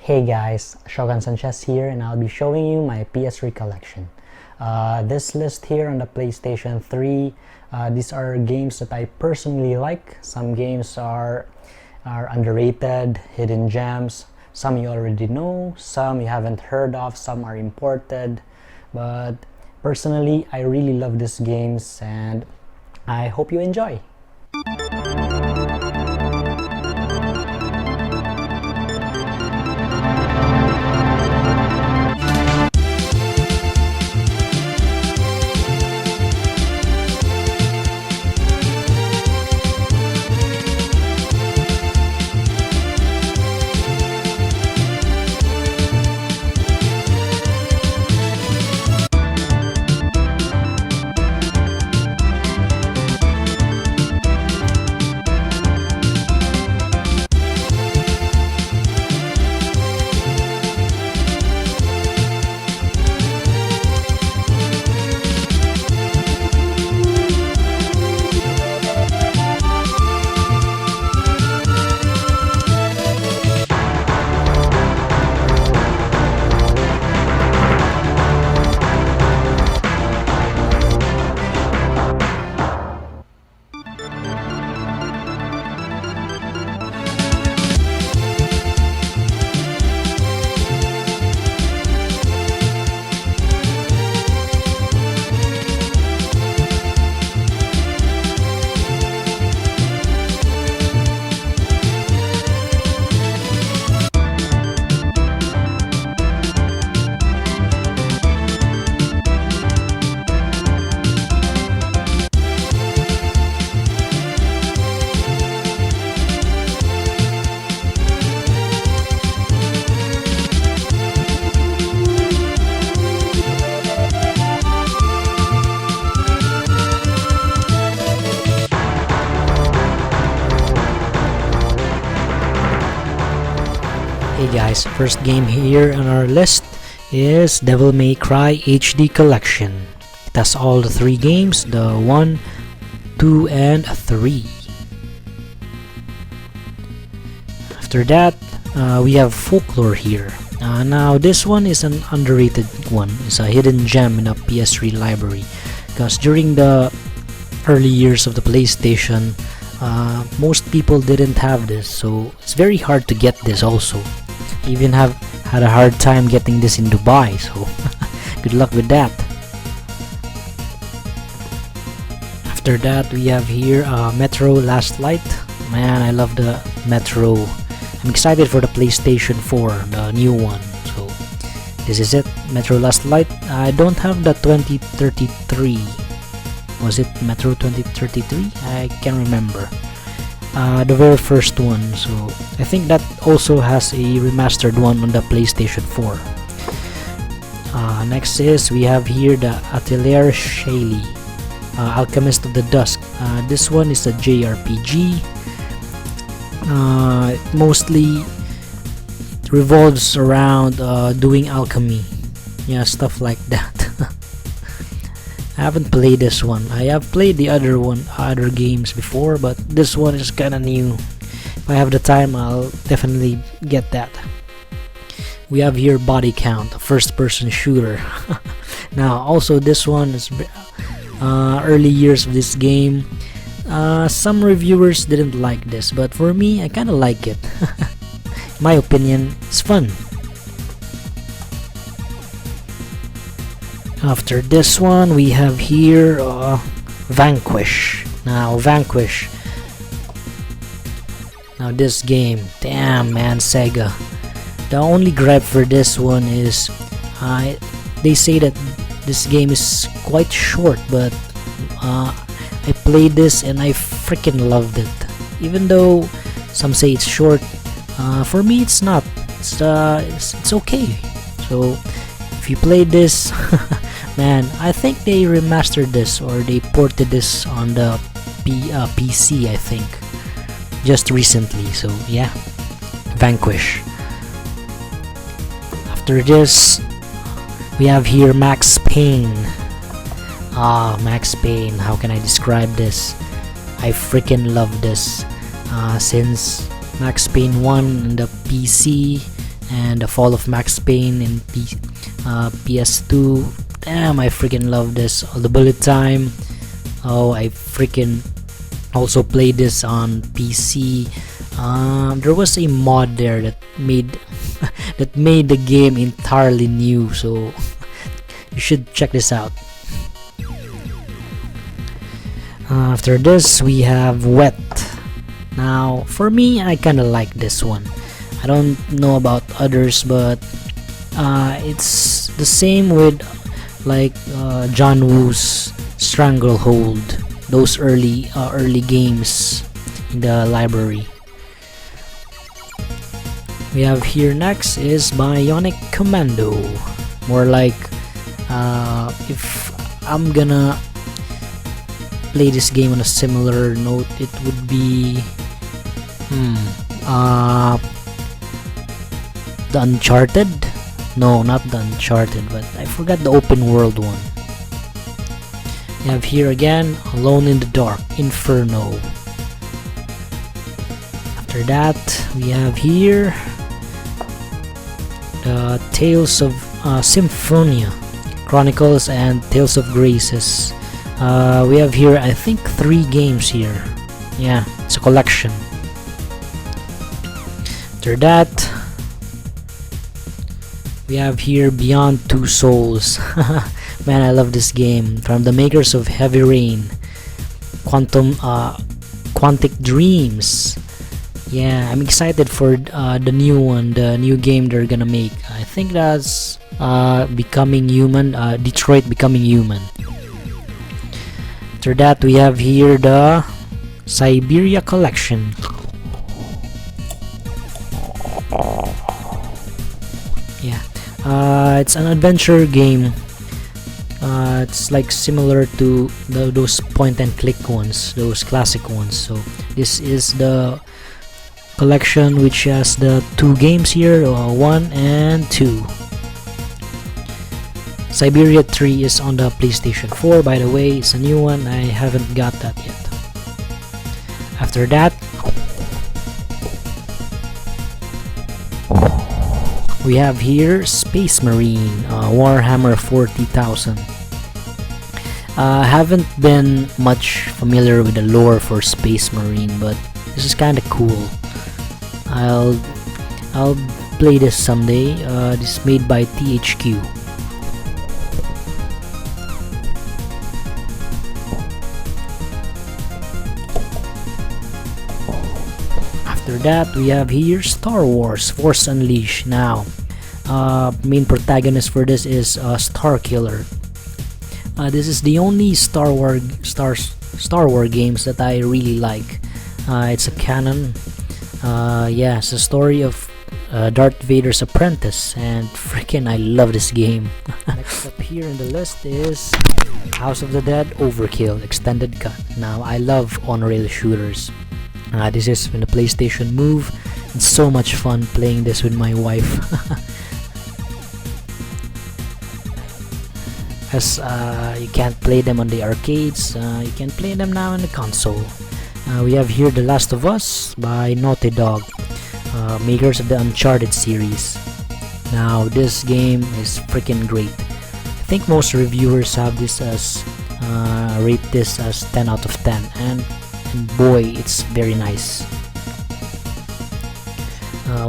Hey guys, Shogun Sanchez here, and I'll be showing you my PS3 collection. This list here on the PlayStation 3, these are games that I personally like. Some games are underrated, hidden gems. Some you already know, some you haven't heard of, some are imported. But personally, I really love these games and I hope you enjoy. Hey guys, first game here on our list is Devil May Cry HD Collection. It has all the 3 games, the 1, 2, and 3. After that, we have Folklore here. Now this one is an underrated one. It's a hidden gem in a PS3 library because during the early years of the PlayStation, most people didn't have this, so it's very hard to get this also. Even have had a hard time getting this in Dubai, so good luck with that. After that, we have here Metro Last Light. Man, I love the Metro. I'm excited for the PlayStation 4, the new one. So this is it, Metro Last Light. I don't have the 2033. Was it Metro 2033? I can't remember. The very first one, so I think that also has a remastered one on the PlayStation 4. Next is we have here the Atelier Shaylee, Alchemist of the Dusk. This one is a JRPG. It mostly revolves around doing alchemy, yeah, stuff like that. I haven't played this one. I have played the other games before, but this one is kinda new. If I have the time, I'll definitely get that. We have here Body Count, a first-person shooter. Now, also this one is early years of this game. Some reviewers didn't like this, but for me, I kinda like it. In my opinion, it's fun. After this one, we have here Vanquish. Now this game, damn man, Sega. The only gripe for this one is they say that this game is quite short, but I played this and I freaking loved it. Even though some say it's short, for me it's not. It's okay. So if you played this, man, I think they remastered this or they ported this on the PC, I think, just recently. So yeah, Vanquish. After this, we have here Max Payne. Max Payne, how can I describe this? I freaking love this. Since Max Payne 1 on the PC, and The Fall of Max Payne in PS2. Damn, I freaking love this. All the Bullet Time. Oh, I freaking also played this on PC. There was a mod there that made that made the game entirely new, so you should check this out. After this, we have Wet. Now, for me, I kind of like this one. I don't know about others, but it's the same with like John Woo's Stranglehold, those early games in the library. We have here next is Bionic Commando. More like if I'm gonna play this game on a similar note, it would be the Uncharted. No, not the Uncharted, but I forgot the open world one. We have here again Alone in the Dark, Inferno. After that, we have here the Tales of Symphonia Chronicles and Tales of Graces. We have here, I think, 3 games here. Yeah, it's a collection. After that, we have here Beyond Two Souls. Man, I love this game. From the makers of Heavy Rain, Quantic Dreams. Yeah, I'm excited for the new one, the new game they're gonna make. I think that's Becoming Human, Detroit Becoming Human. After that, we have here the Siberia Collection. Yeah, it's an adventure game. It's like similar to those point and click ones, those classic ones. So this is the collection which has the 2 games here, 1 and 2. Siberia 3 is on the PlayStation 4, by the way. It's a new one. I haven't got that yet. After that, we have here Space Marine, Warhammer 40,000. Haven't been much familiar with the lore for Space Marine, but this is kind of cool. I'll play this someday. This is made by THQ. After that, we have here Star Wars Force Unleashed. Now, main protagonist for this is Starkiller. This is the only Star Wars games that I really like. It's a canon. Yeah, it's a story of Darth Vader's apprentice, and freaking I love this game. Next up here in the list is House of the Dead Overkill Extended Cut. Now, I love on-rail shooters. This is in the PlayStation Move. It's so much fun playing this with my wife. As you can't play them on the arcades, you can play them now on the console. We have here The Last of Us by Naughty Dog, makers of the Uncharted series. Now this game is freaking great. I think most reviewers have this as rate this as 10 out of 10, and boy, it's very nice.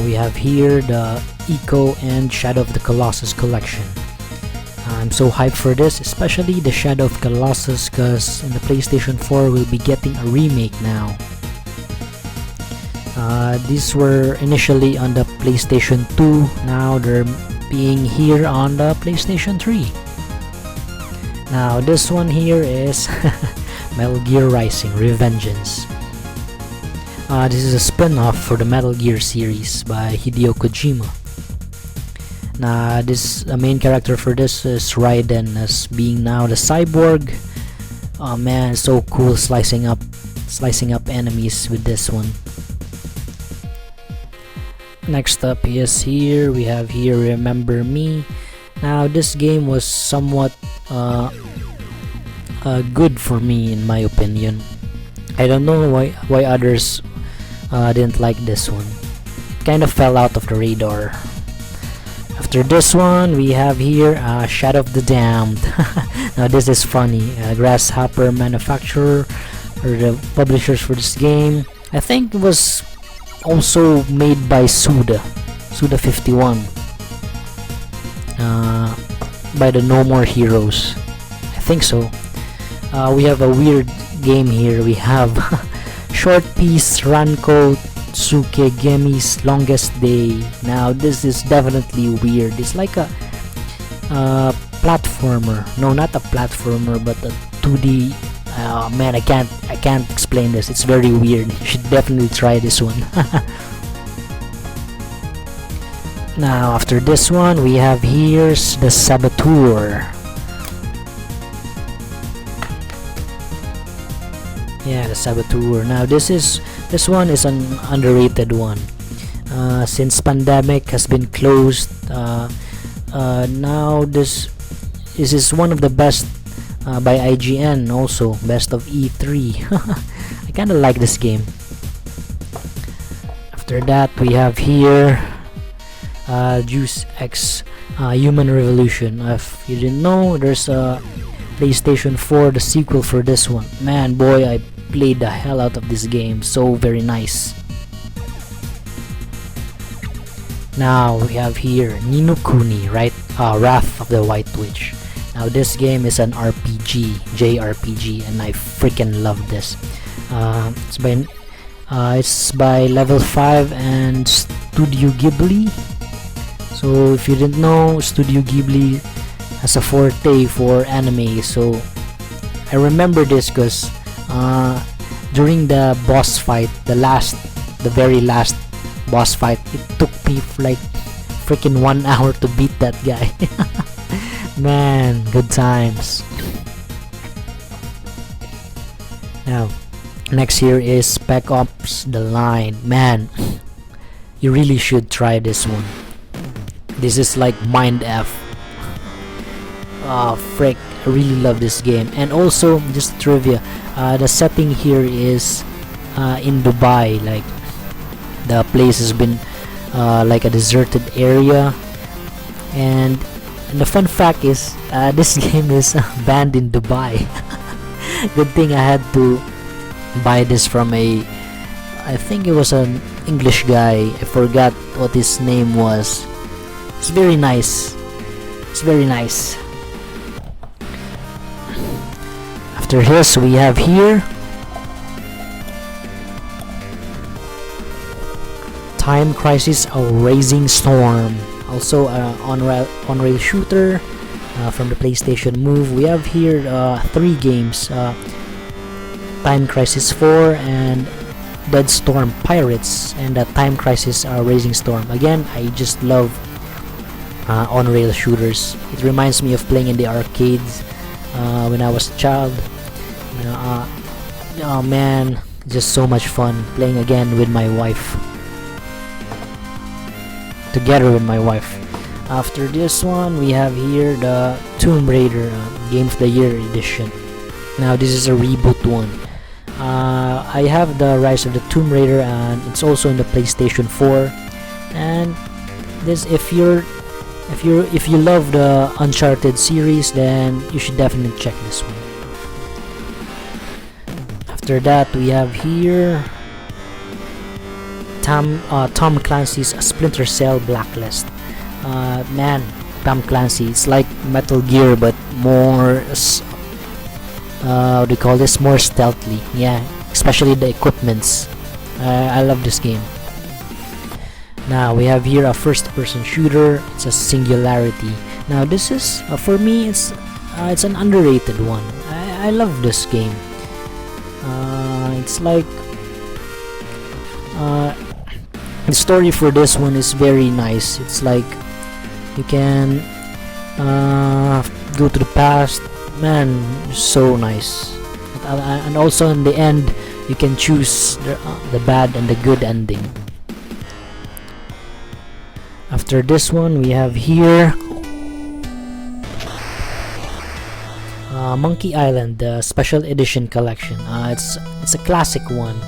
We have here the Echo and Shadow of the Colossus collection. I'm so hyped for this, especially the Shadow of Colossus, because in the PlayStation 4 we'll be getting a remake now. These were initially on the PlayStation 2, now they're being here on the PlayStation 3. Now this one here is Metal Gear Rising Revengeance. This is a spin-off for the Metal Gear series by Hideo Kojima. Now the main character for this is Raiden, as being now the cyborg. Oh man, so cool slicing up enemies with this one. Next up is here, we have here Remember Me. Now this game was somewhat good for me in my opinion. I don't know why others didn't like this one. It kind of fell out of the radar. After this one, we have here Shadow of the Damned. Now this is funny. Grasshopper manufacturer or the publishers for this game. I think it was also made by Suda 51. By the No More Heroes. I think so. We have a weird game here. We have Short Piece Ranko Tsukegemi's Longest Day. Now this is definitely weird. It's like a platformer. No, not a platformer, but a 2D. Man, I can't explain this. It's very weird. You should definitely try this one. Now after this one, we have here's the Saboteur. Yeah, the Saboteur. Now this one is an underrated one. Since pandemic has been closed, now this is one of the best by IGN, also best of E3. I kind of like this game. After that, we have here Deus Ex Human Revolution. If you didn't know, there's a PlayStation 4, the sequel for this one. Man, boy, I played the hell out of this game. So very nice. Now we have here Ni no Kuni, right? Wrath of the White Witch. Now this game is an RPG, JRPG, and I freaking love this. It's by Level 5 and Studio Ghibli. So if you didn't know, Studio Ghibli has a forte for anime. So I remember this because during the boss fight, the very last boss fight, it took me like freaking 1 hour to beat that guy. Man, good times. Now, next here is Spec Ops: The Line. Man, you really should try this one. This is like mind F. Frick, I really love this game. And also, just trivia, the setting here is in Dubai. Like, the place has been like a deserted area. And the fun fact is, this game is banned in Dubai. Good thing I had to buy this from I think it was an English guy. I forgot what his name was. It's very nice. It's very nice. After this, we have here Time Crisis: A Rising Storm. Also on-rail shooter from the PlayStation Move. We have here 3 games: Time Crisis 4 and Dead Storm Pirates, and Time Crisis: Rising Storm. Again, I just love on-rail shooters. It reminds me of playing in the arcades when I was a child. Oh man, just so much fun playing again with my wife. Together with my wife. After this one, we have here the Tomb Raider Game of the Year edition. Now this is a reboot one. I have the Rise of the Tomb Raider, and it's also in the PlayStation 4. And this, if you love the Uncharted series, then you should definitely check this one. After that, we have here Tom Clancy's Splinter Cell Blacklist. Man, Tom Clancy, it's like Metal Gear but more what do you call this, more stealthily. Yeah, especially the equipments. I love this game. Now we have here a first-person shooter. It's a Singularity. Now this is for me, it's an underrated one. I love this game. It's like the story for this one is very nice. It's like you can go to the past. Man, so nice. And also in the end, you can choose the bad and the good ending. After this one, we have here Monkey Island, the Special Edition Collection. It's a classic one,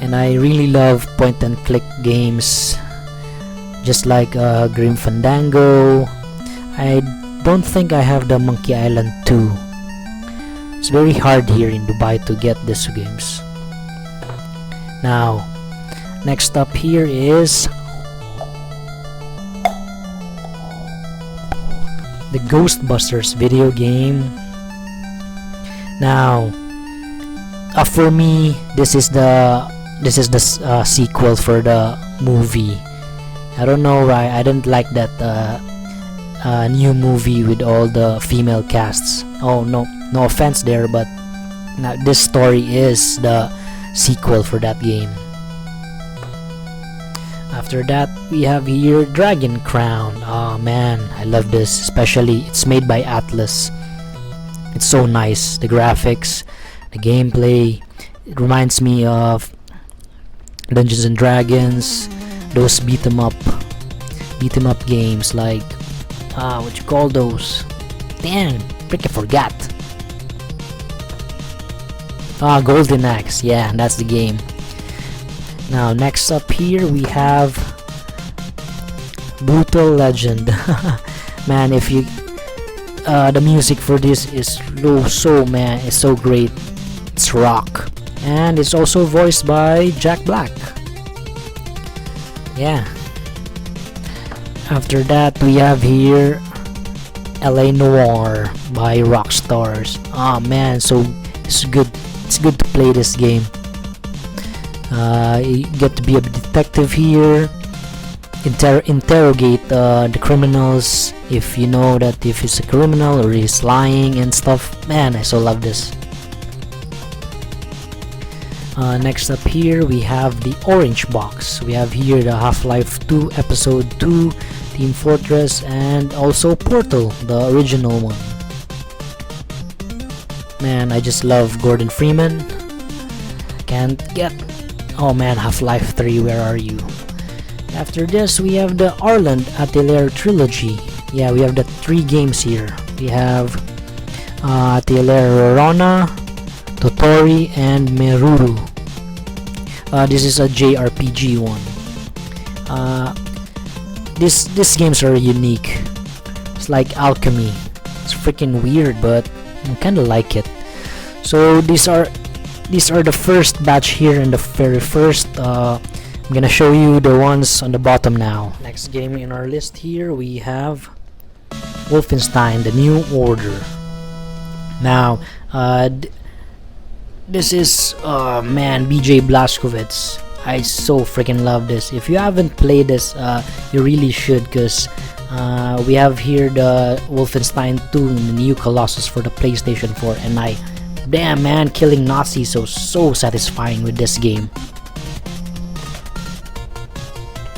and I really love point and click games. just like Grim Fandango. I don't think I have the Monkey Island 2. It's very hard here in Dubai to get these games. Now, next up here is the Ghostbusters video game. Now, for me, this is the sequel for the movie. I don't know why I didn't like that new movie with all the female casts. Oh no offense there, but this story is the sequel for that game. After that, we have here Dragon Crown. Oh man, I love this, especially it's made by Atlas. It's so nice, the graphics, the gameplay. It reminds me of Dungeons and Dragons, those beat 'em up games like what you call those? Damn, freaking forgot. Golden Axe, yeah, that's the game. Now next up here we have Brutal Legend. Man, if you the music for this is it's so great. It's rock, and it's also voiced by Jack Black. Yeah. After that, we have here LA Noire by Rockstars. Oh man, so it's good. It's good to play this game. You get to be a detective here. Interrogate the criminals if you know that if he's a criminal or he's lying and stuff. Man, I so love this. Next up here we have the Orange Box. We have here the Half-Life 2 Episode 2, Team Fortress, and also Portal, the original one. Man, I just love Gordon Freeman. Can't get... Oh man, Half-Life 3, where are you? After this, we have the Arland Atelier Trilogy. Yeah, we have the 3 games here. We have Atelier Rorona, Totori, and Meruru. This is a JRPG one. These games are unique. It's like alchemy. It's freaking weird, but I kind of like it. So these are the first batch here, and the very first. I'm gonna show you the ones on the bottom now. Next game in our list here we have Wolfenstein: The New Order. Now, this is man, BJ Blazkowicz. I so freaking love this. If you haven't played this, you really should, because we have here the Wolfenstein 2 and the New Colossus for the PlayStation 4, and damn man, killing Nazis so satisfying with this game.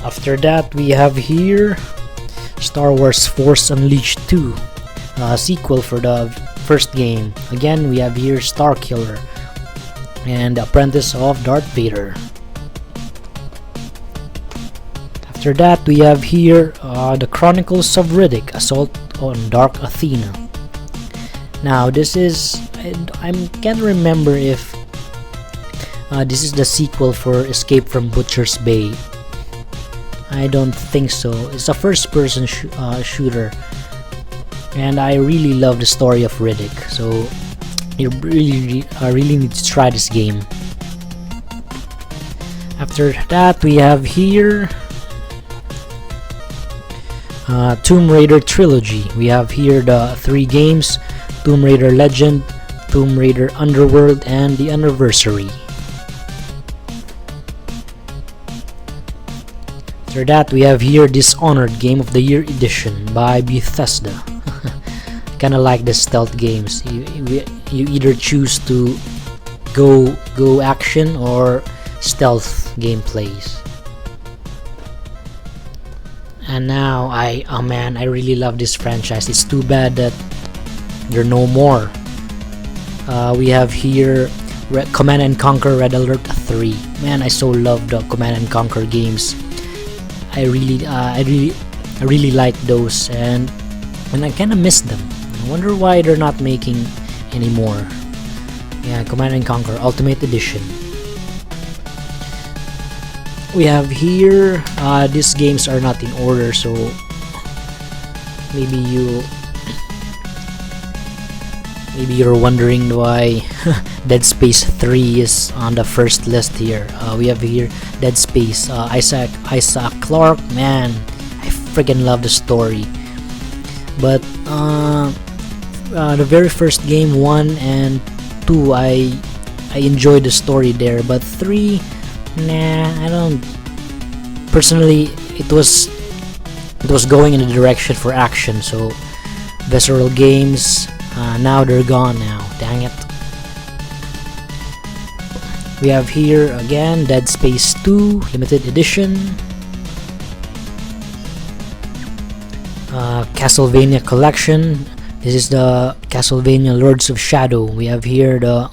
After that, we have here Star Wars Force Unleashed 2, sequel for the first game. Again, we have here Starkiller and Apprentice of Darth Vader. After that, we have here the Chronicles of Riddick, Assault on Dark Athena. Now, this is... I can't remember if this is the sequel for Escape from Butcher's Bay. I don't think so. It's a first-person shooter, and I really love the story of Riddick. So you really need to try this game. After that, we have here Tomb Raider Trilogy. We have here the 3 games: Tomb Raider Legend, Tomb Raider Underworld, and The Anniversary. After that, we have here Dishonored Game of the Year Edition by Bethesda. Kinda like the stealth games. You either choose to go action or stealth gameplays. And now I really love this franchise. It's too bad that there are no more. We have here Command and Conquer Red Alert 3. Man, I so love the Command and Conquer games. I really like those, and I kind of miss them. I wonder why they're not making anymore. Yeah, Command and Conquer Ultimate Edition. we have here, these games are not in order, so maybe you're wondering why Dead Space 3 is on the first list here. We have here Dead Space, Isaac Clarke. Man, I freaking love the story. But the very first game, 1 and 2, I enjoyed the story there. But 3, nah, I don't. Personally, it was going in the direction for action. So Visceral Games, now they're gone now. Dang it. We have here again Dead Space 2 limited edition. Castlevania collection. This is the Castlevania Lords of Shadow. We have here the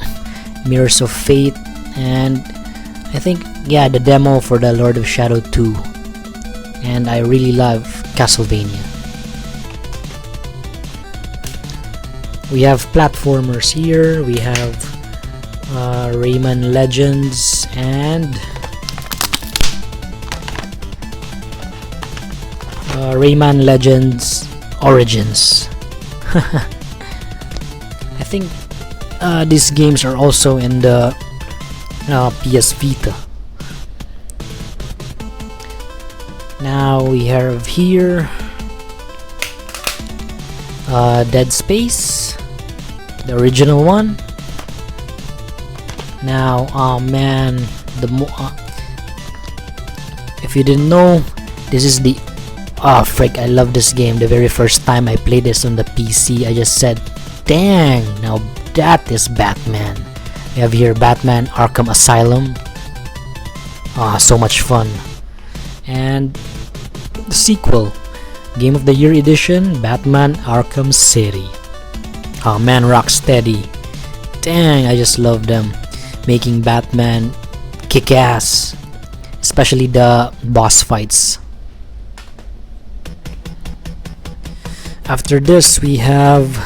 Mirrors of Fate, and I think, yeah, the demo for the Lord of Shadow 2. And I really love Castlevania. We have platformers here. We have Rayman Legends and Rayman Legends Origins. I think these games are also in the PS Vita. Now we have here Dead Space, the original one. Now, man, if you didn't know, this is the frick, I love this game. The very first time I played this on the PC, I just said, dang, now that is Batman. We have here Batman Arkham Asylum. So much fun. And the sequel, Game of the Year edition, Batman Arkham City. Oh man, Rocksteady, dang, I just love them making Batman kick ass, especially the boss fights. After this, we have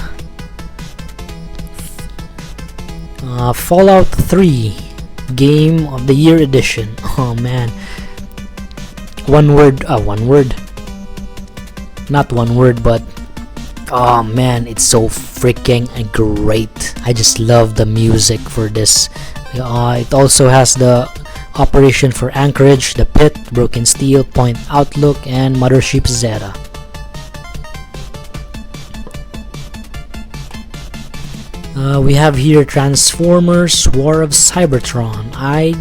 Fallout 3 Game of the Year edition. Oh man, not one word, but oh man, it's so freaking great. I just love the music for this. It also has the Operation for Anchorage, The Pit, Broken Steel, Point Outlook, and Mothership Zeta. We have here Transformers War of Cybertron. I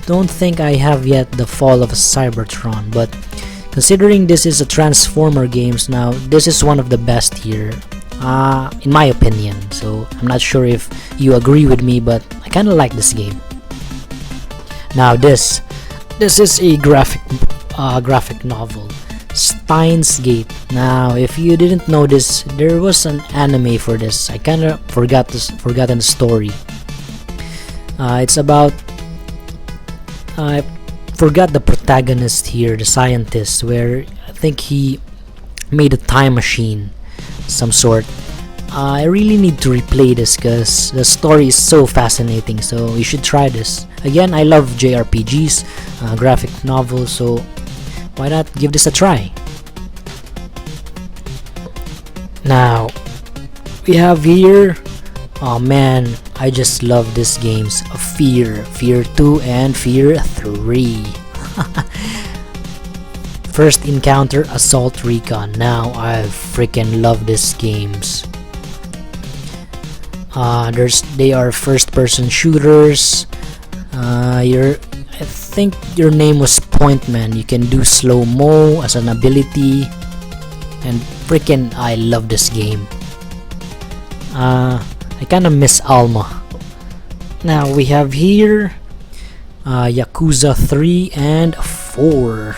don't think I have yet the Fall of Cybertron, but considering this is a Transformer games now, this is one of the best here, in my opinion. So I'm not sure if you agree with me, but I kind of like this game. Now this is a graphic novel, Steins Gate. Now, if you didn't know this, there was an anime for this. I kind of forgotten the story. It's about I forgot the protagonist here, the scientist, where I think he made a time machine, some sort. I really need to replay this because the story is so fascinating. So you should try this. Again, I love JRPGs, graphic novels, so why not give this a try? Now, we have here, oh man, I just love these games. Fear 2 and Fear 3. First Encounter, Assault Recon. Now, I freaking love these games. They are first-person shooters. I think your name was Pointman. You can do slow-mo as an ability, and freaking I love this game. I kinda miss Alma. Now we have here Yakuza 3 and 4.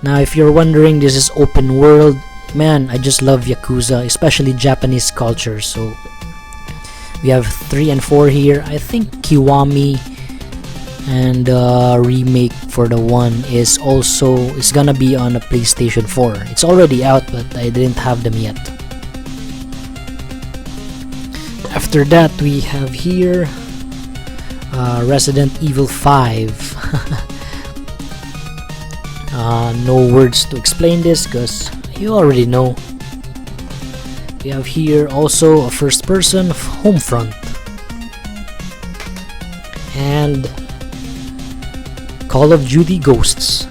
Now if you're wondering, this is open world. Man, I just love Yakuza, especially Japanese culture. So we have 3 and 4 here. I think Kiwami and remake for the 1 is gonna be on a PlayStation 4. It's already out, but I didn't have them yet. After that, we have here Resident Evil 5. No words to explain this because you already know. We have here also a first person home front and Call of Duty Ghosts.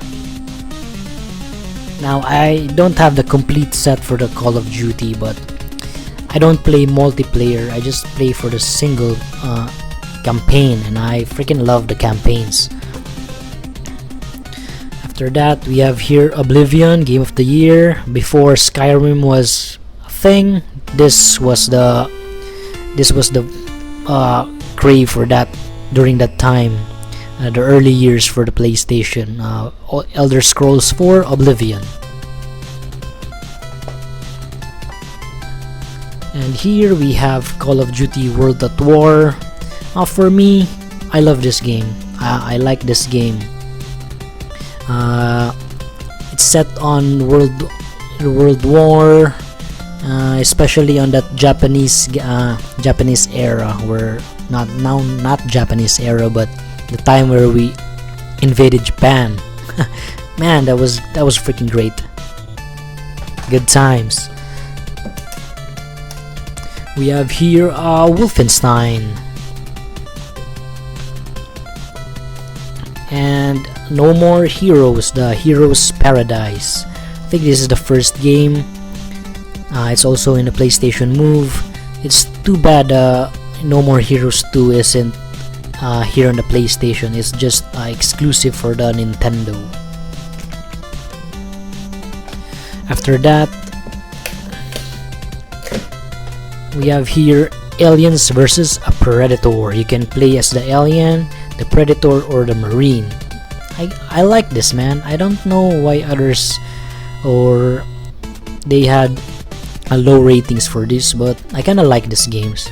Now I don't have the complete set for the Call of Duty, but I don't play multiplayer, I just play for the single campaign, and I freaking love the campaigns. After that, we have here Oblivion, Game of the Year. Before Skyrim was a thing, this was the crave for that during that time, the early years for the PlayStation. Elder Scrolls 4 Oblivion. And here we have Call of Duty World at War. For me, I love this game. I like this game. It's set on World War, especially on that Japanese era, where not Japanese era, but the time where we invaded Japan. Man, that was freaking great. Good times. We have here Wolfenstein and No More Heroes, the Heroes Paradise. I think this is the first game. It's also in the PlayStation Move. It's too bad No More Heroes 2 isn't here on the PlayStation. It's just exclusive for the Nintendo. After that, we have here Aliens versus a Predator. You can play as the alien, the Predator, or the Marine. I like this, man. I don't know why others or they had a low ratings for this, but I kinda like these games.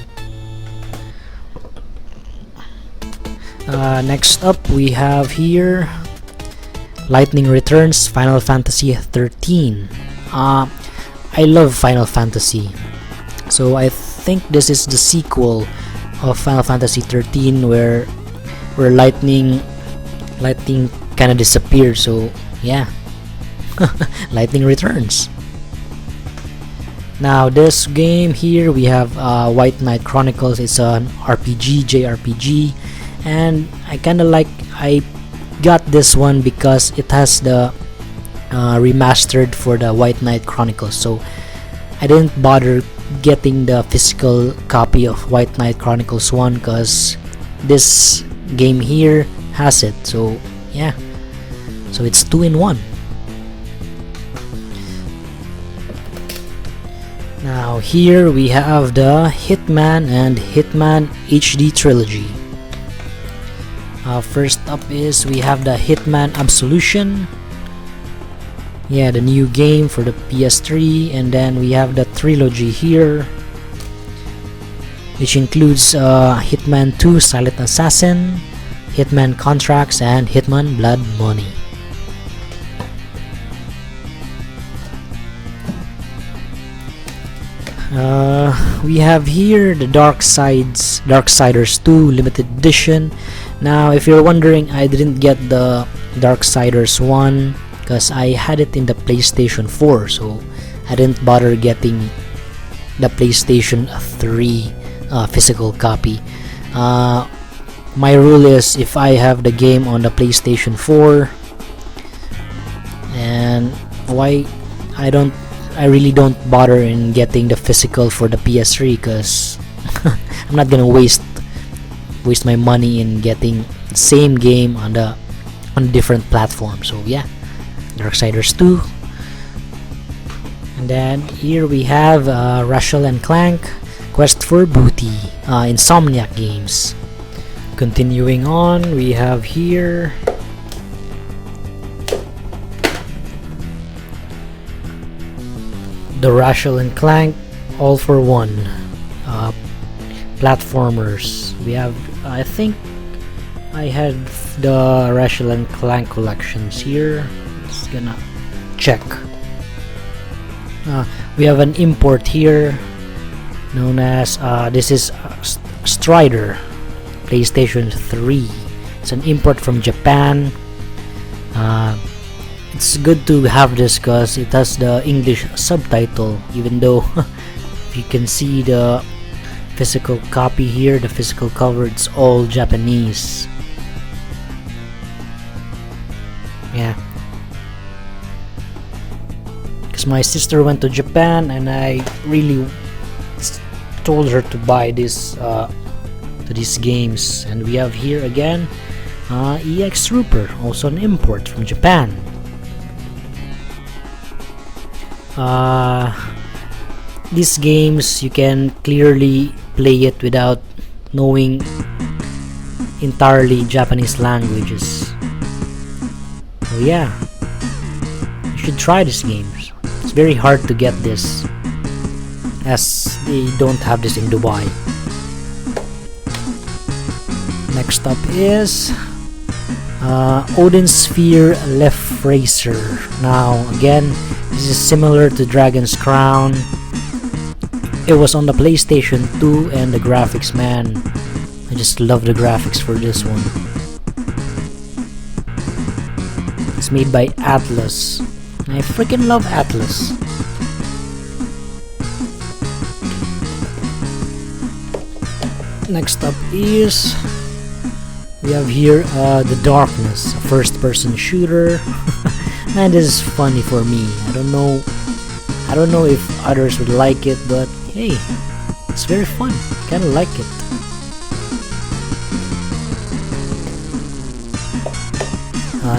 Next up, we have here Lightning Returns Final Fantasy 13. I love Final Fantasy, so I think this is the sequel of Final Fantasy 13, where lightning kind of disappeared. So yeah, Lightning Returns. Now this game here, we have White Knight Chronicles. It's an RPG, JRPG, and I got this one because it has the remastered for the White Knight Chronicles. So I didn't bother getting the physical copy of White Knight Chronicles 1 because this game here has it. So yeah, so it's 2 in 1. Now here we have the Hitman and Hitman HD trilogy. First up is we have the Hitman Absolution. Yeah, the new game for the PS3, and then we have the trilogy here, which includes Hitman 2 Silent Assassin, Hitman Contracts, and Hitman Blood Money. We have here the Darksiders 2 limited edition. Now if you're wondering, I didn't get the Darksiders 1 because I had it in the PlayStation 4, so I didn't bother getting the PlayStation 3 physical copy. My rule is, if I have the game on the PlayStation 4, and I really don't bother in getting the physical for the PS3, because I'm not gonna waste my money in getting the same game on different platforms. So yeah, Darksiders 2. And then here we have Ratchet and Clank Quest for Booty, Insomniac Games. Continuing on, we have here the Ratchet and Clank All for One platformers. We have, I think I had the Ratchet and Clank collections here. Just gonna check. We have an import here known as this is Strider PlayStation 3. It's an import from Japan. it's good to have this because it has the English subtitle, even though if you can see the physical copy here, the physical cover, it's all Japanese. Yeah, because my sister went to Japan and I really told her to buy this to these games. And we have here again EX Trooper, also an import from Japan. These games you can clearly play it without knowing entirely Japanese languages. So yeah, you should try these games. It's very hard to get this, as they don't have this in Dubai. Next up is Odin Sphere Left Racer. Now again, this is similar to Dragon's Crown. It was on the PlayStation 2 and the graphics, man, I just love the graphics for this one. It's made by Atlas. I freaking love Atlas. Next up is we have here The Darkness, a first-person shooter. Man, this is funny for me. I don't know if others would like it, but hey, it's very fun. Kinda like it.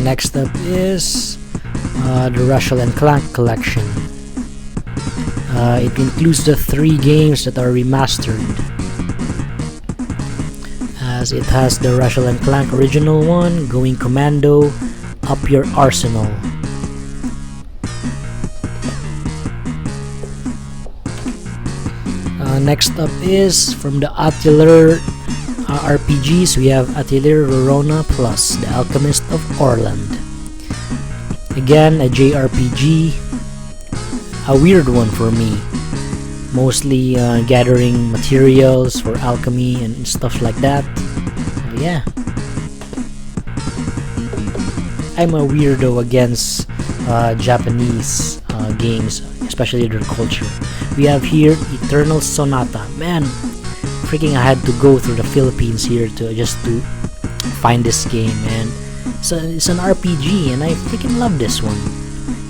Next up is the Ratchet and Clank collection. It includes the 3 games that are remastered, as it has the Ratchet and Clank original one, Going Commando, Up Your Arsenal. Next up is from the Atelier RPGs, we have Atelier Rorona plus The Alchemist of Orland. Again, a JRPG, a weird one for me, mostly gathering materials for alchemy and stuff like that. So yeah, I'm a weirdo against Japanese games, especially their culture. We have here Eternal Sonata. Man, freaking I had to go through the Philippines here to find this game, and it's an RPG and I freaking love this one.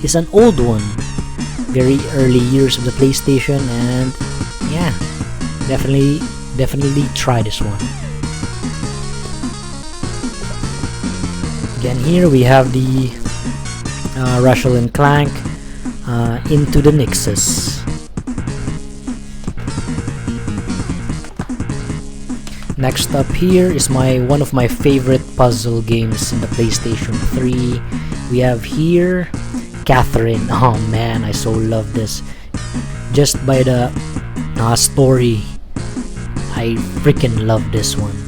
It's an old one, very early years of the PlayStation, and yeah, definitely try this one. Again, here we have the Ratchet and Clank Into the Nexus. Next up here is one of my favorite puzzle games in the PlayStation 3. We have here Catherine. Oh man, I so love this. Just by the story, I freaking love this one.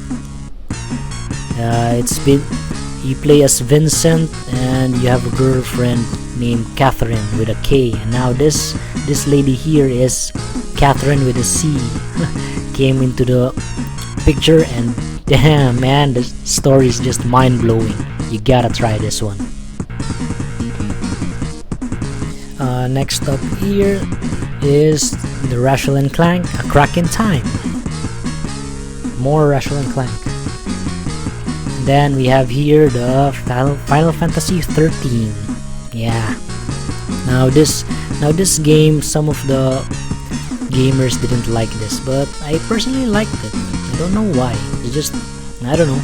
You play as Vincent and you have a girlfriend named Catherine with a K, and now this lady here is Catherine with a C. Came into the picture, and damn man, the story is just mind-blowing. You gotta try this one. Next up here is the Ratchet and Clank, A Crack in Time. More Ratchet and Clank. And then we have here the Final Fantasy 13. Yeah. Now this game, some of the gamers didn't like this, but I personally liked it. I don't know why. It's just, I don't know.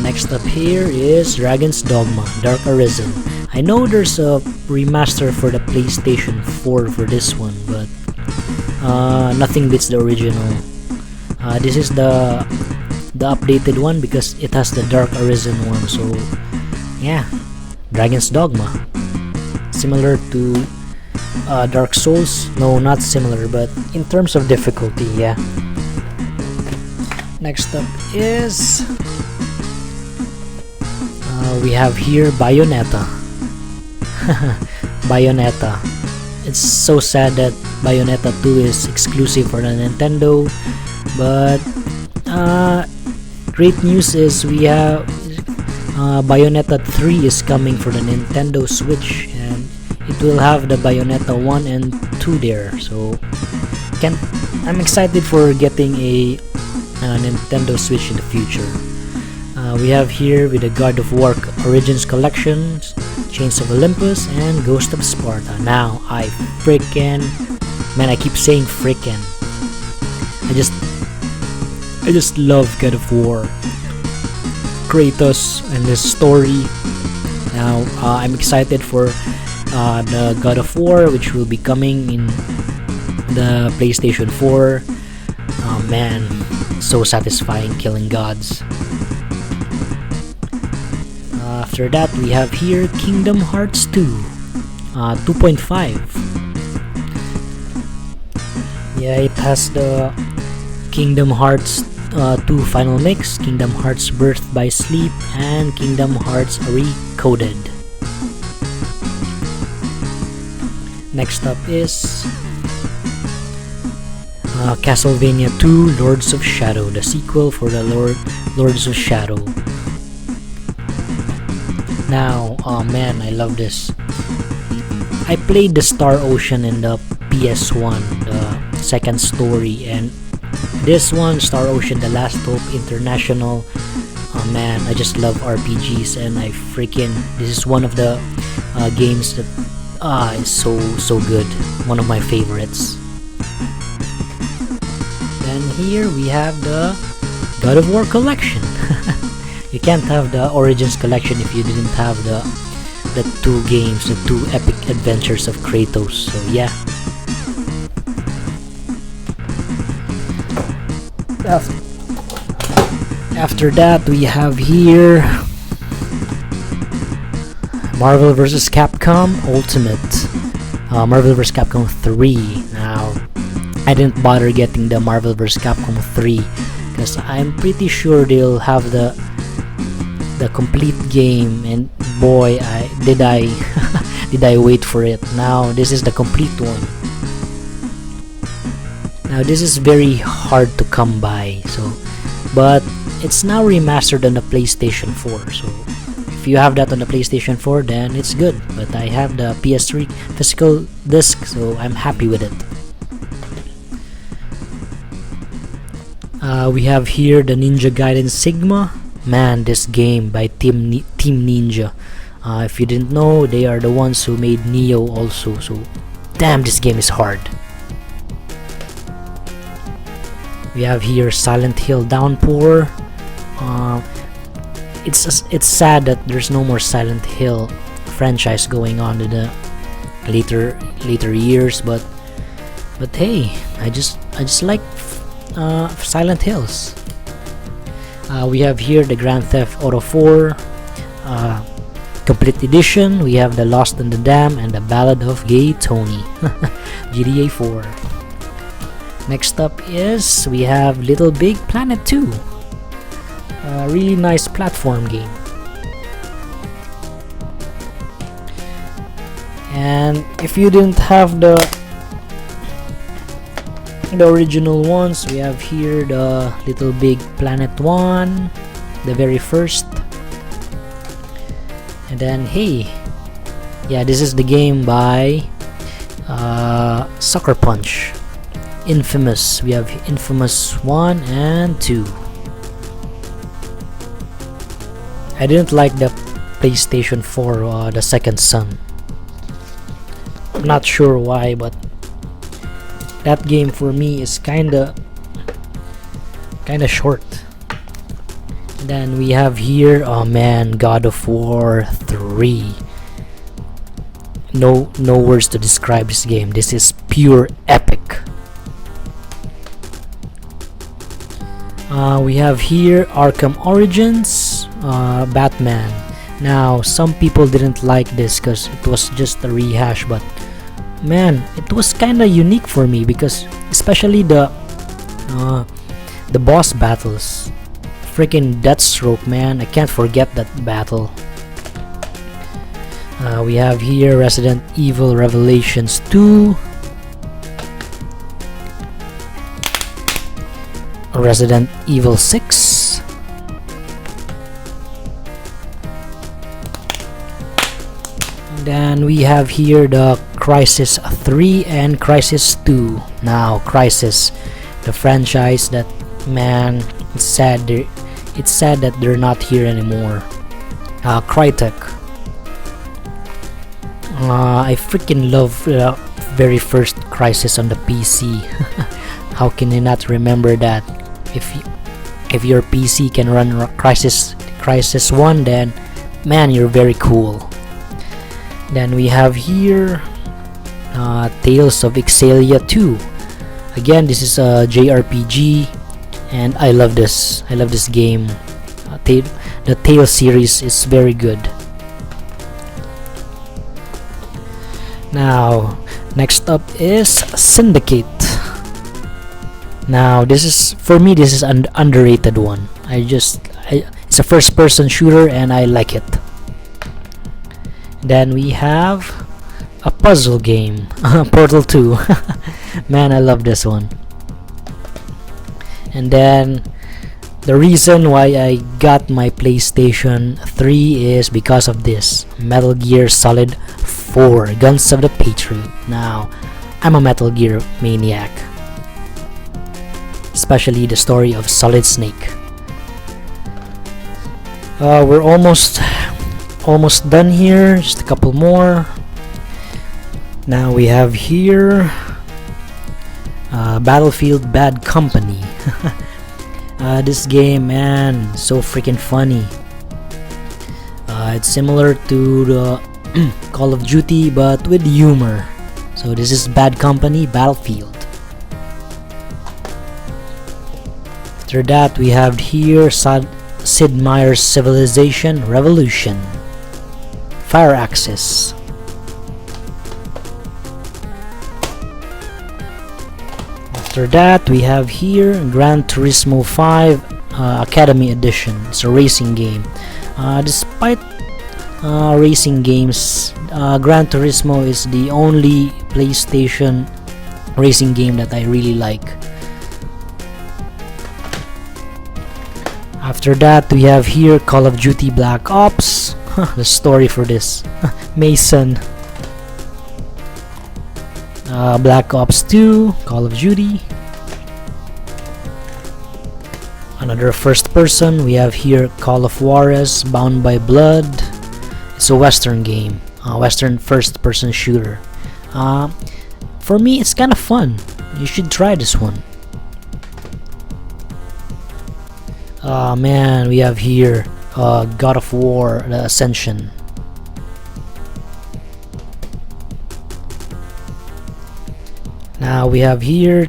Next up here is Dragon's Dogma, Dark Arisen. I know there's a remaster for the PlayStation 4 for this one, but nothing beats the original. This is the updated one because it has the Dark Arisen one. So yeah, Dragon's Dogma, similar to Dark Souls. No, not similar, but in terms of difficulty, yeah. Next up is we have here Bayonetta. Bayonetta. It's so sad that Bayonetta 2 is exclusive for the Nintendo, but great news is we have Bayonetta 3 is coming for the Nintendo Switch, and it will have the Bayonetta 1 and 2 there. So I'm excited for getting a Nintendo Switch in the future. We have here with the God of War Origins Collections, Chains of Olympus, and Ghost of Sparta. Now I keep saying frickin'. I just love God of War, Kratos, and his story. Now I'm excited for the God of War, which will be coming in the PlayStation 4. Oh man, so satisfying killing gods. After that, we have here Kingdom Hearts 2 2.5. Yeah, it has the Kingdom Hearts 2 Final Mix, Kingdom Hearts Birth by Sleep, and Kingdom Hearts Recoded. Next up is Castlevania 2 Lords of Shadow, the sequel for the Lords of Shadow. Now, oh man, I love this. I played the Star Ocean in the PS1, the second story, and this one, Star Ocean The Last Hope International. Oh man, I just love RPGs, and this is one of the games that is so good. One of my favorites. Then here we have the God of War Collection. You can't have the Origins Collection if you didn't have the two games, the two epic adventures of Kratos. So yeah. After that, we have here Marvel vs. Capcom Ultimate, Marvel vs. Capcom 3. Now, I didn't bother getting the Marvel vs. Capcom 3 because I'm pretty sure they'll have the complete game, and boy, did I wait for it. Now this is the complete one. Now this is very hard to come by, but it's now remastered on the PlayStation 4. So if you have that on the PlayStation 4, then it's good. But I have the PS3 physical disc, so I'm happy with it. We have here the Ninja Gaiden Sigma. Man, this game by Team Ninja. If you didn't know, they are the ones who made Neo also. So, damn, this game is hard. We have here Silent Hill Downpour. It's sad that there's no more Silent Hill franchise going on in the later years, but hey, I just like Silent Hills. We have here the Grand Theft Auto 4 Complete Edition. We have the Lost in the Dam and the Ballad of Gay Tony. GTA 4. Next up is we have Little Big Planet 2. A really nice platform game. And if you didn't have the original ones, we have here the Little Big Planet 1, the very first. And then hey, yeah, this is the game by Sucker Punch. Infamous. We have Infamous 1 and 2. I didn't like the PlayStation 4, the Second Son. I'm not sure why, but that game for me is kinda short. And then we have here, oh man, God of War 3. No words to describe this game. This is pure epic. We have here Arkham Origins, Batman. Now, some people didn't like this because it was just a rehash, but man, it was kinda unique for me because especially the boss battles. Freaking Deathstroke, man, I can't forget that battle. We have here Resident Evil Revelations 2, Resident Evil 6, Then we have here the Crisis 3 and Crisis 2. Now Crisis, the franchise that, man, it's sad that they're not here anymore. Crytek. I freaking love the very first Crisis on the PC. How can you not remember that? If your PC can run Crisis 1, then man, you're very cool. Then we have here Tales of Exalia 2. Again, this is a JRPG, and I love this. I love this game. The Tales series is very good. Now, next up is Syndicate. Now, this is, for me, this is an underrated one. It's a first-person shooter, and I like it. Then we have a puzzle game, Portal 2. Man, I love this one. And then the reason why I got my PlayStation 3 is because of this, Metal Gear Solid 4, Guns of the Patriot. Now, I'm a Metal Gear maniac, especially the story of Solid Snake. We're almost done here, just a couple more. Now we have here Battlefield Bad Company. This game, man, so freaking funny. It's similar to the Call of Duty but with humor. So this is Bad Company Battlefield. After that, we have here Sid Meier's Civilization Revolution, Fire Axis. After that, we have here Gran Turismo 5 Academy Edition. It's a racing game. Despite racing games, Gran Turismo is the only PlayStation racing game that I really like. After that, we have here Call of Duty Black Ops. The story for this, Mason. Black Ops 2, Call of Duty. Another first person, we have here Call of Juarez, Bound by Blood. It's a Western game, Western first person shooter. For me, it's kind of fun. You should try this one. Man, we have here God of War, The Ascension. Now we have here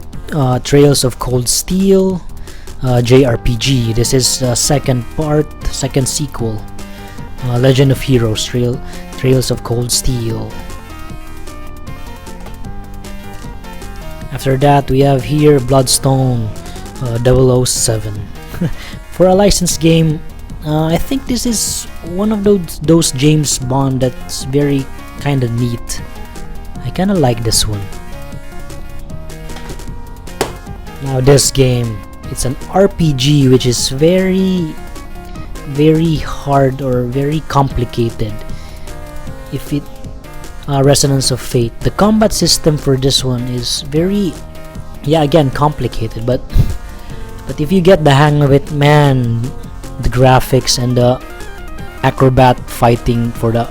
Trails of Cold Steel, JRPG. This is the second sequel. Legend of Heroes, Trails of Cold Steel. After that, we have here Bloodstone 007. For a licensed game, I think this is one of those James Bond that's very kinda neat. I kinda like this one. Now this game, it's an RPG which is very hard or very complicated. If it Resonance of Fate. The combat system for this one is very, again, complicated, but if you get the hang of it, man, the graphics and the acrobat fighting for the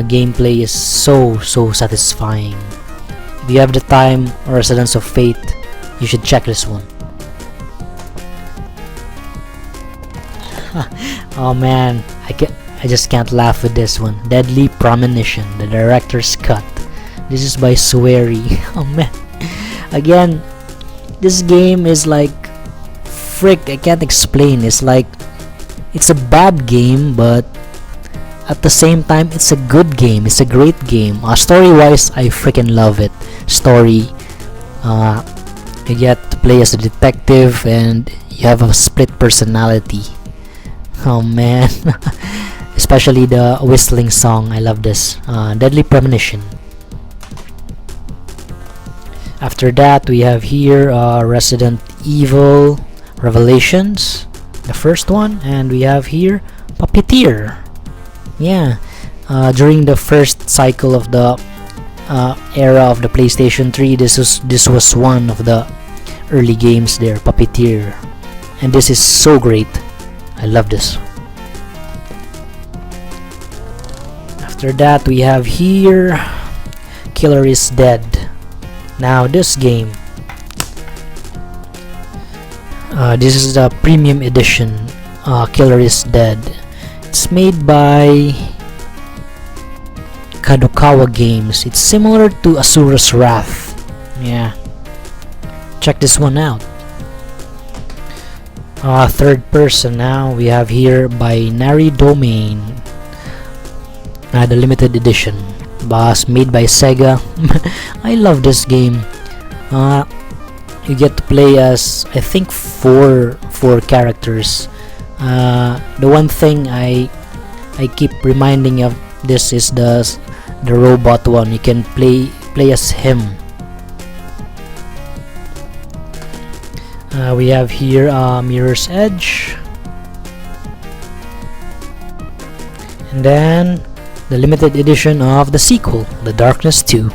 gameplay is so satisfying. If you have the time, Resonance of Fate, you should check this one. Oh man, I just can't laugh with this one. Deadly Premonition, the director's cut. This is by Swery. Oh man. Again, this game is like, frick, I can't explain. It's like, it's a bad game, but at the same time, it's a good game. It's a great game. Story-wise, I freaking love it. Story, you get to play as a detective, and you have a split personality. Oh man. Especially the whistling song, I love this. Deadly Premonition. After that, we have here Resident Evil Revelations, the first one, and we have here Puppeteer. Yeah, During the first cycle of the era of the PlayStation 3, this was one of the early games there, Puppeteer, and this is so great. I love this. After that, we have here Killer is Dead. Now this game, this is the premium edition. Killer is Dead. It's made by Kadokawa Games. It's similar to Asura's Wrath. Yeah, check this one out. Third person. Now we have here Binary Domain, the limited edition, made by Sega. I love this game. You get to play as, I think, four characters. The one thing I keep reminding of this is the robot one. You can play as him. We have here Mirror's Edge, and then the limited edition of the sequel, The Darkness 2.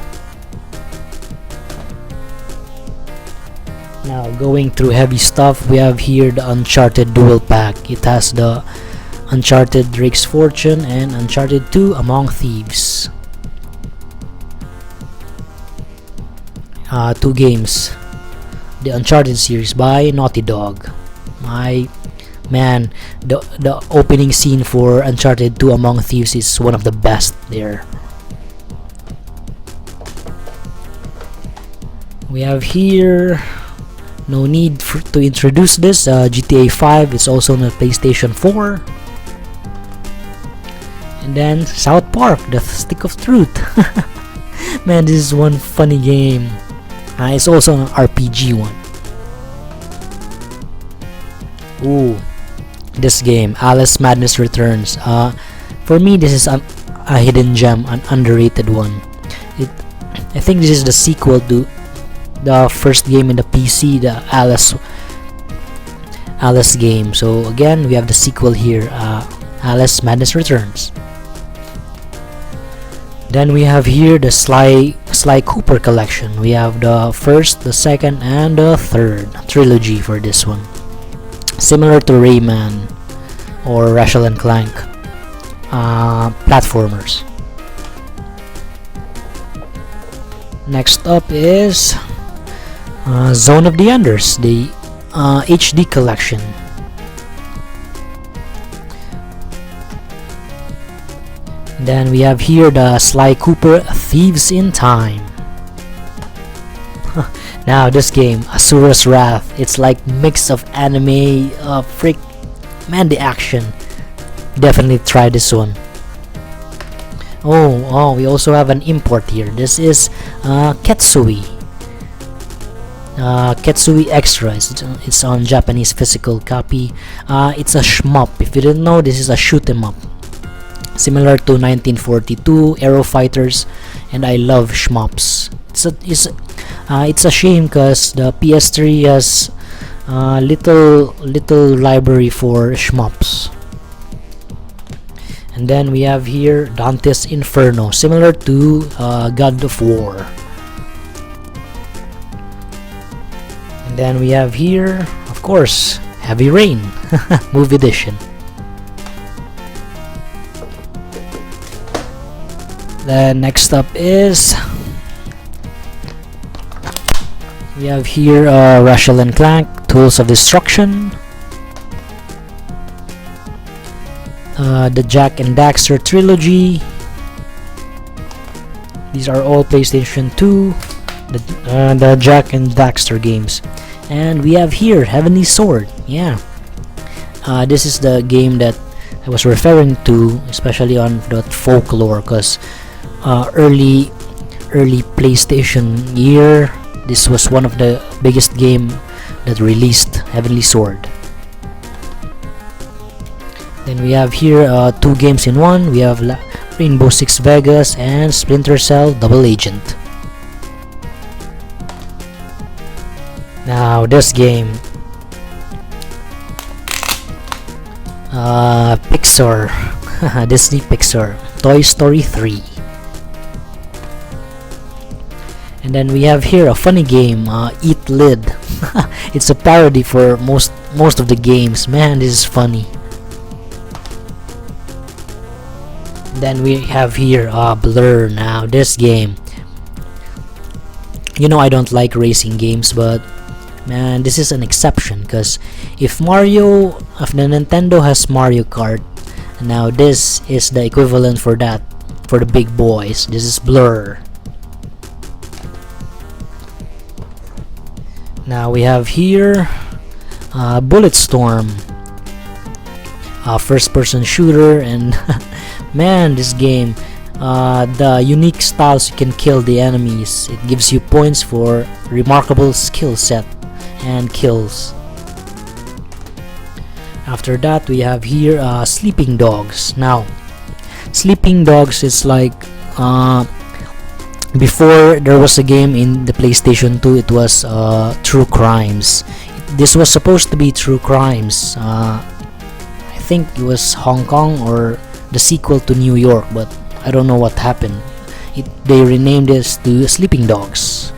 Now going through heavy stuff, we have here the Uncharted Dual Pack. It has the Uncharted Drake's Fortune and Uncharted 2 Among Thieves. Two games. The Uncharted series by Naughty Dog. My man, the opening scene for Uncharted 2 Among Thieves is one of the best there. We have here, no need to introduce this, GTA 5 is also on the PlayStation 4. And then South Park, The Stick of Truth. Man, this is one funny game. It's also an RPG one. Ooh, this game, Alice Madness Returns. For me, this is a hidden gem, an underrated one. I think this is the sequel to the first game in the PC, the Alice game. So again, we have the sequel here, Alice Madness Returns. Then we have here the Sly Cooper collection. We have the first, the second, and the third trilogy for this one. Similar to Rayman or Ratchet and Clank platformers. Next up is Zone of the Enders, the HD collection. Then we have here the Sly Cooper Thieves in Time. Now this game, Asura's Wrath, it's like mix of anime, man, the action. Definitely try this one. Oh, we also have an import here. This is Ketsui. Ketsui Extra. It's on Japanese physical copy. It's a shmup. If you didn't know, this is a shoot 'em up, similar to 1942 Aero Fighters, and I love shmups. It's a shame because the PS3 has little library for shmups. And then we have here Dante's Inferno, similar to God of War. And then we have here, of course, Heavy Rain, movie edition. Then next up is, we have here Ratchet and Clank, Tools of Destruction, the Jak and Daxter trilogy. These are all PlayStation 2, the Jak and Daxter games. And we have here Heavenly Sword. Yeah, this is the game that I was referring to, especially on that folklore, because early PlayStation year, this was one of the biggest game that released, Heavenly Sword. Then we have here two games in one. We have Rainbow Six Vegas and Splinter Cell Double Agent. Now this game, Pixar, Disney Pixar, Toy Story 3. And then we have here a funny game, Eat Lid. It's a parody for most of the games. Man, this is funny. Then we have here Blur. Now this game, you know I don't like racing games, but man, this is an exception, because if the Nintendo has Mario Kart, now this is the equivalent for that, for the big boys. This is Blur. Now we have here Bulletstorm, first person shooter, and man, this game, the unique styles you can kill the enemies, it gives you points for remarkable skill set and kills. After that we have here Sleeping Dogs. Now Sleeping Dogs is like before there was a game in the PlayStation 2, it was True Crimes. This was supposed to be True Crimes. I think it was Hong Kong or the sequel to New York, but I don't know what happened. They renamed this to Sleeping Dogs.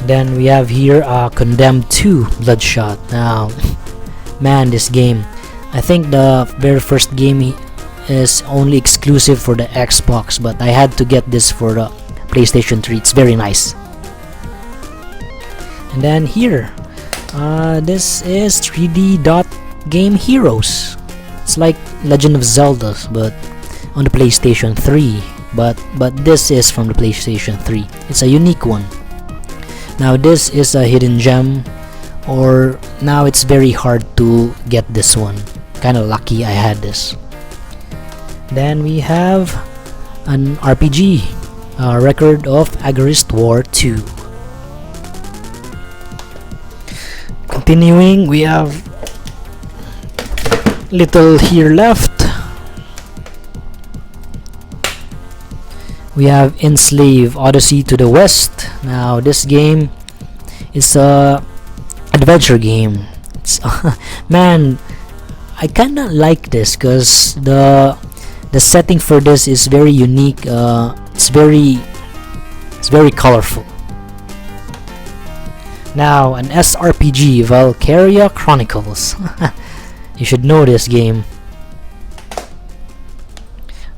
Then we have here Condemned 2 Bloodshot. Now man, this game, I think the very first game is only exclusive for the Xbox, but I had to get this for the PlayStation 3. It's very nice. And then here, this is 3D Dot Game Heroes. It's like Legend of Zelda, but on the PlayStation 3. But this is from the PlayStation 3. It's a unique one. Now this is a hidden gem, or now it's very hard to get this one. Kinda lucky I had this. Then we have an RPG, Record of Agarist War 2. Continuing, we have little here left. We have Enslave Odyssey to the West. Now this game is a adventure game. It's man, I kinda like this because the setting for this is very unique. It's very colorful. Now an SRPG, Valkyria Chronicles. You should know this game.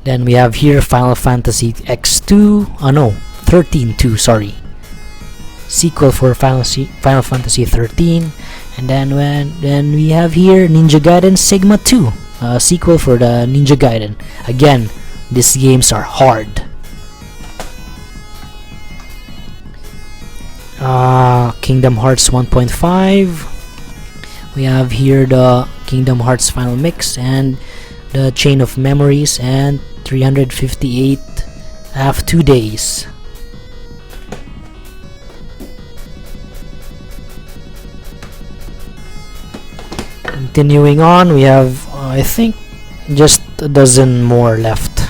Then we have here Final Fantasy X2. Oh no, 13-2. Sorry, sequel for Final Fantasy 13. And then we have here Ninja Gaiden Sigma 2, sequel for the Ninja Gaiden. Again, these games are hard. Kingdom Hearts 1.5. We have here the Kingdom Hearts Final Mix and the Chain of Memories, and 358 have 2 days. Continuing on, we have I think just a dozen more left.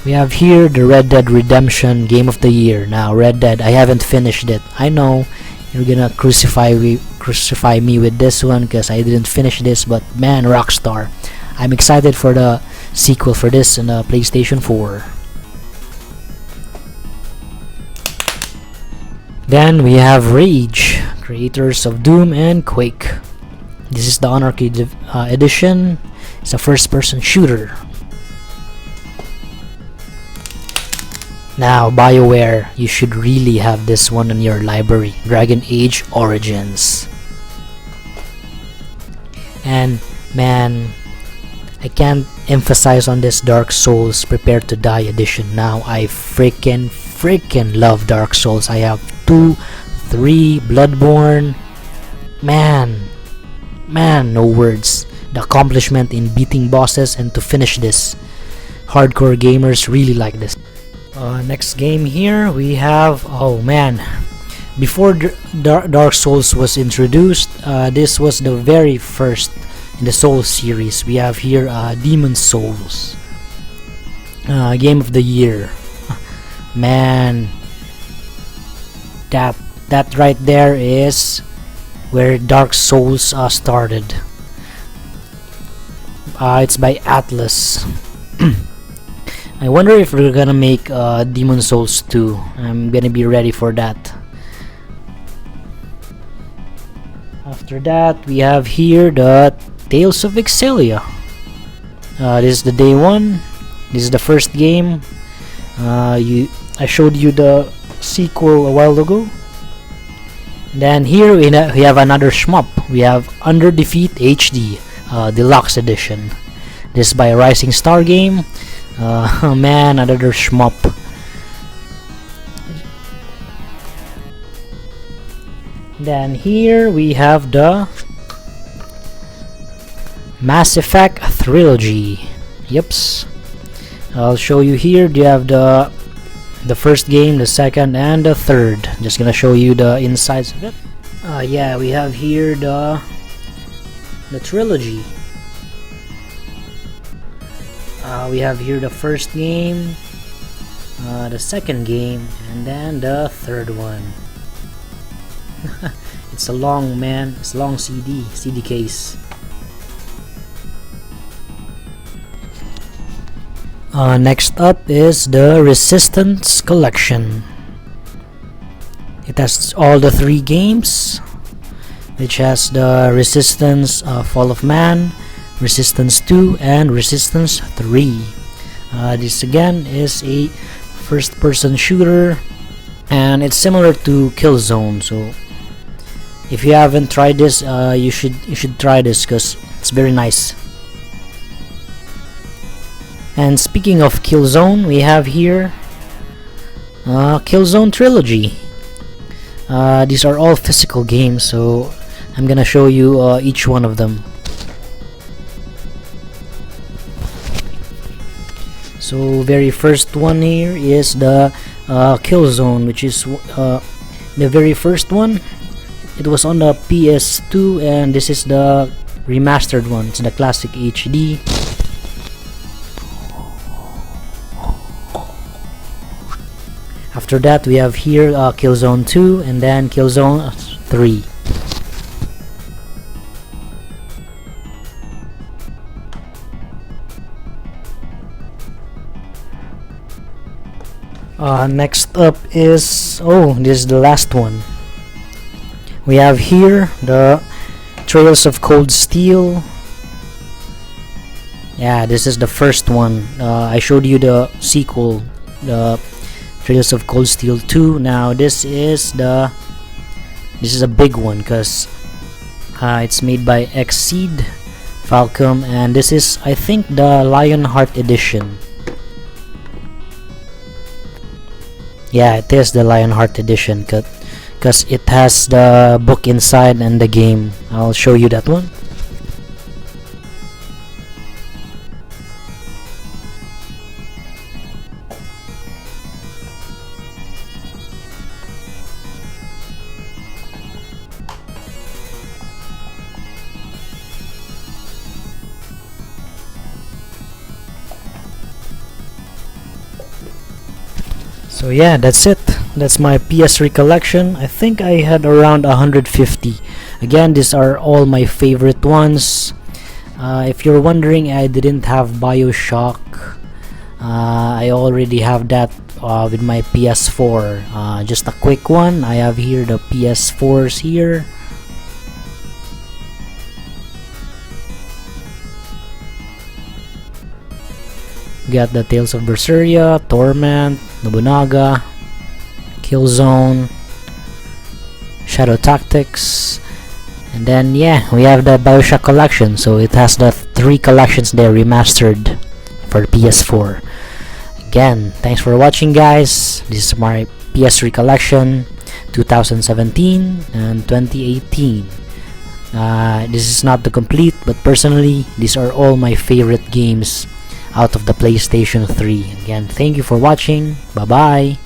We have here the Red Dead Redemption Game of the Year. Now Red Dead, I haven't finished it. I know you're gonna crucify me with this one because I didn't finish this, but man, Rockstar, I'm excited for the sequel for this in the PlayStation 4. Then we have Rage, creators of Doom and Quake. This is the Anarchy edition. It's a first-person shooter. Now BioWare, you should really have this one in your library, Dragon Age Origins. And man, I can't emphasize on this Dark Souls Prepare to Die edition. Now I freaking love Dark Souls. I have 2, 3, Bloodborne. Man, no words. The accomplishment in beating bosses and to finish this. Hardcore gamers really like this. Next game here we have, oh man, before Dark Souls was introduced, this was the very first in the Souls series. We have here Demon's Souls, Game of the Year. Man, that right there is where Dark Souls started. It's by Atlas. I wonder if we're gonna make Demon Souls 2. I'm gonna be ready for that. After that, we have here the Tales of Excelia. This is the day 1. This is the first game. I showed you the sequel a while ago. Then here we have another shmup. We have Under Defeat HD Deluxe Edition. This is by Rising Star Game. Man, another shmup. Then here we have the Mass Effect Trilogy. Yeps. I'll show you here. You have the first game, the second, and the third. Just gonna show you the insides of it. Yeah, we have here the trilogy. We have here the first game, the second game, and then the third one. It's a long CD case. Next up is the Resistance Collection. It has all the 3 games, which has the Resistance Fall of Man, Resistance 2, and Resistance 3. This again is a first-person shooter, and it's similar to Killzone. So if you haven't tried this, you should try this because it's very nice. And speaking of Killzone, we have here Killzone Trilogy. These are all physical games, so I'm gonna show you each one of them. So very first one here is the Killzone, which is the very first one. It was on the PS2, and this is the remastered one. It's the classic HD. After that, we have here Killzone 2 and then Killzone 3. Next up is, this is the last one. We have here the Trails of Cold Steel. Yeah, this is the first one. I showed you the sequel, the Trails of Cold Steel 2. Now this is a big one because it's made by Xseed, Falcom, and this is, I think, the Lionheart edition. Yeah, it is the Lionheart edition because it has the book inside and the game. I'll show you that one. So yeah, that's it. That's my PS3 collection. I think I had around 150. Again, these are all my favorite ones. If you're wondering, I didn't have BioShock. I already have that with my PS4. Just a quick one. I have here the PS4s here. Got the Tales of Berseria, Torment, Nobunaga, Killzone, Shadow Tactics, and then yeah, we have the BioShock collection. So it has the 3 collections there remastered for PS4. Again, thanks for watching, guys. This is my PS3 collection 2017 and 2018. This is not the complete, but personally these are all my favorite games out of the PlayStation 3. Again, thank you for watching. Bye bye.